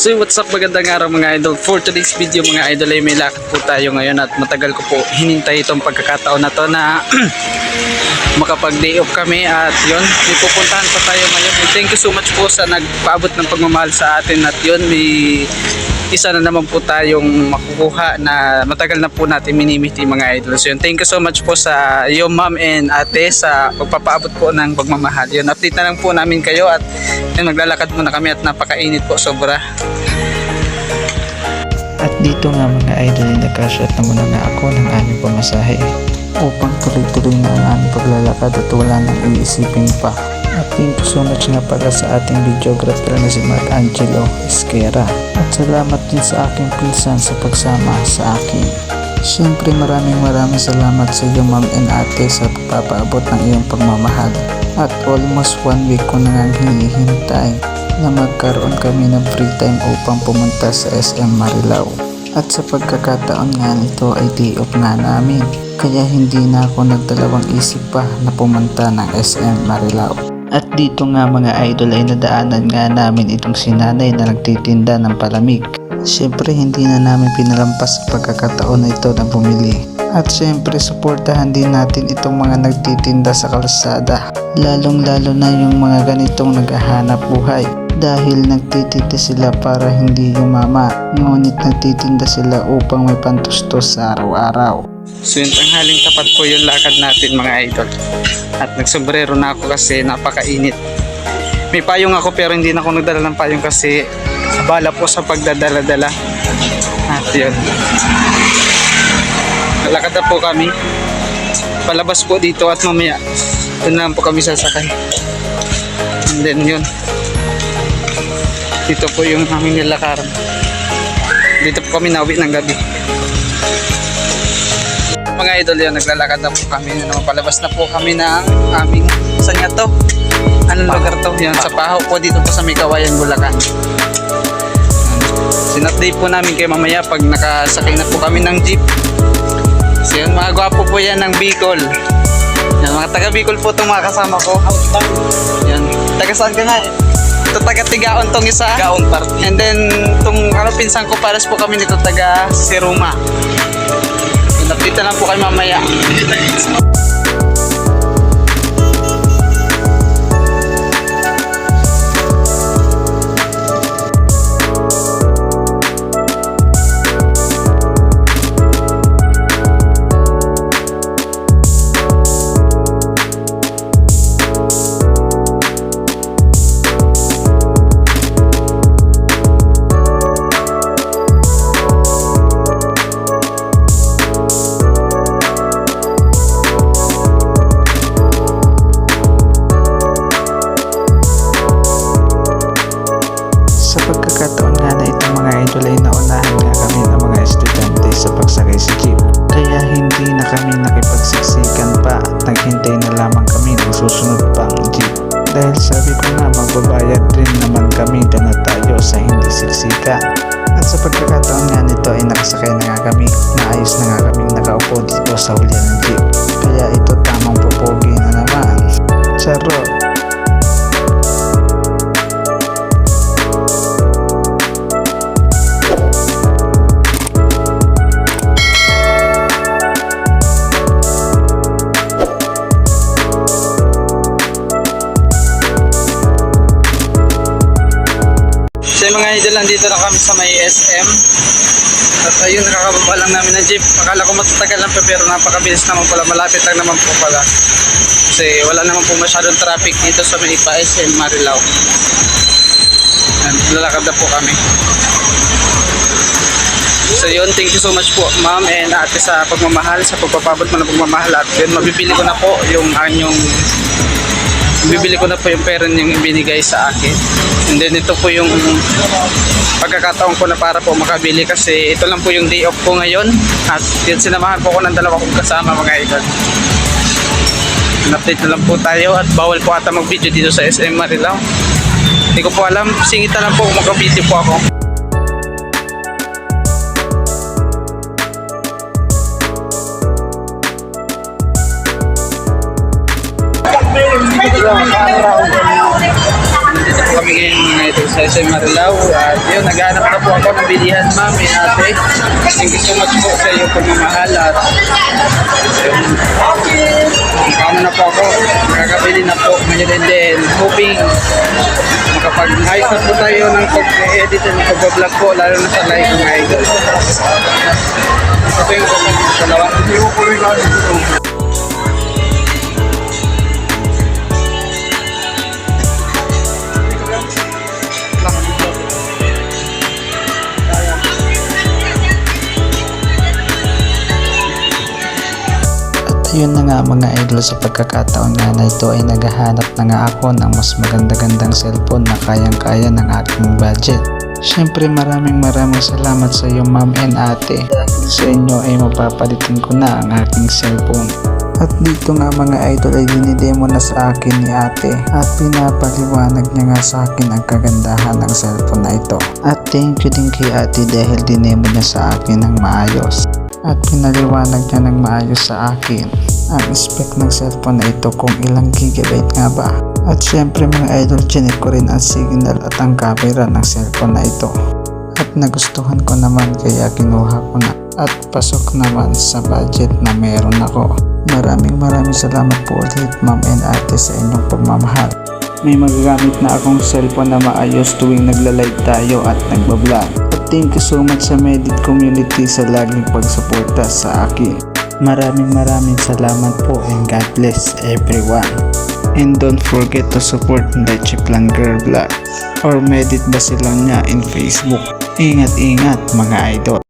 So what's up, magandang araw mga idol. For today's video mga idol ay may lakad po tayo ngayon at matagal ko po hinintay itong pagkakataon na to na makapag day off kami at yun, may pupuntahan pa tayo ngayon. And thank you so much po sa nagpaabot ng pagmamahal sa atin at yun, may isa na naman po tayong makukuha na matagal na po natin minimiti mga idol. So yun, thank you so much po sa iyo ma'am and ate sa pagpapaabot po ng pagmamahal. Yun, update na lang po namin kayo at yun, maglalakad muna kami at napakainit po sobra. At dito nga mga idol ay nagka-shot na muna nga ako ng aming pamasahe upang tuloy-tuloy na ang aming paglalakad at wala nang iisipin pa. At thank you so much nga pala sa ating videographer na si Mark Angelo Esquera. At salamat din sa aking pinsan sa pagsama sa akin. Siyempre maraming salamat sa iyo ma'am and ate sa pagpapaabot ng iyong pagmamahal. At almost 1 week ko na nga hinihintay na magkaroon kami ng free time upang pumunta sa SM Marilao. At sa pagkakataon nga nito ay day off nga namin, kaya hindi na ako nagdalawang isip pa na pumunta ng SM Marilao. At dito nga mga idol ay nadaanan nga namin itong sinanay na nagtitinda ng palamig. Siyempre hindi na namin pinalampas sa pagkakataon na ito na bumili. At siyempre suportahan din natin itong mga nagtitinda sa kalsada, lalong lalo na yung mga ganitong naghahanap buhay. Dahil nagtitinda sila para hindi yumama, ngunit nagtitinda sila upang may pantustos sa araw-araw. So yun, tanghaling tapat po yung lakad natin mga idol. At nagsombrero na ako kasi napakainit. May payong ako pero hindi na ako nagdala ng payong kasi abala po sa pagdadala-dala. At yun, lakad na po kami palabas po dito at mamaya doon na lang po kami sasakay. And then yun, dito po yung aming nilakaran. Dito po kami nauwi ng gabi. Mga idol yun, naglalakad na po kami. Palabas na po kami ng aming, saan nga to? Anong lugar to? Yan, sa Paho po dito po sa may Kawayan, Bulacan. Sinupdate po namin kayo mamaya pag nakasakay na po kami ng jeep. So yun, mga gwapo po yan ng Bicol. Yan, mga taga Bicol po itong mga kasama ko. Yan, taga saan ka nga? Ito taga Tigaon tong isa. Tigaon part. And then itong pinsan ko pares po kami nito taga Siruma. Napita lang po kayo mamaya. Ay naunahan nga kami ng mga estudyante sa pagsakay sa jeep, kaya hindi na kami nakipagsiksikan pa at naghintay na lamang kami ng susunod pang jeep. Dahil sabi ko na magbabayad rin naman kami na tayo sa hindi siksikan. At sa pagkakataon nga nito ay nakasakay na nga kami, naayos na nga kaming nakaupo dito sa hulyan ng jeep. Kaya ito tamang pupogi na naman. Charot! So mga idol, nandito na kami sa may SM. At ayun, nakakababa lang namin ng jeep. Akala ko matatagal lang pero napakabilis naman pala. Malapit lang naman po pala. Kasi wala naman po masyadong traffic dito sa may SM Marilao. Lalakad na po kami. So yun, thank you so much po ma'am and ate sa pagmamahal, sa pagpapabot mo ng pagmamahal. At yun, mabibili ko na po yung bibili ko na po yung pera niyong ibinigay sa akin. And then ito po yung pagkakataon ko na para po makabili kasi ito lang po yung day off ko ngayon. At yun, sinamahan po ko ng dalawa kong kasama mga idol. Update na lang po tayo at bawal po ata mag video dito sa SM Marilao. Hindi ko po alam, singit na lang po kung mag-video po ako. kami ngayon mga idol sa SM Marilao. At yun, naghanap na po ako ng bilihan mami ate. Thank you so much po sa iyong pagmamahal at yun, ano na po ako, nakakabili na po ngayon and then hoping makapag-ayos na po tayo ng pag-edit and pag-vlog po lalo na sa live mga idol. Ito yung dalawa. Yun na nga mga idol, sa pagkakataon nga na ito ay naghahanap na nga ako ng mas maganda-gandang cellphone na kayang-kaya ng aking budget. Syempre maraming salamat sa iyo ma'am and ate. Dahil sa inyo ay mapapalitin ko na ang aking cellphone. At dito nga mga idol ay dinidemo na sa akin ni ate at pinapaliwanag niya nga sa akin ang kagandahan ng cellphone na ito. At thank you din kay ate dahil dinemo niya sa akin ng maayos. At pinaliwanag niya ng maayos sa akin ang spec ng cellphone na ito kung ilang gigabyte nga ba. At syempre mga idol, chinek ko rin ang signal at ang camera ng cellphone na ito. At nagustuhan ko naman kaya kinuha ko na at pasok naman sa budget na meron ako. Maraming salamat po ulit ma'am and ate sa inyong pagmamahal. May magagamit na akong cellphone na maayos tuwing nagla-live tayo at nagbablog. At thank you so much sa Medit community sa laging pagsuporta sa akin. Maraming salamat po and God bless everyone. And don't forget to support Leche Plan Girl Vlog or Medit Basilanya in Facebook. Ingat mga idol.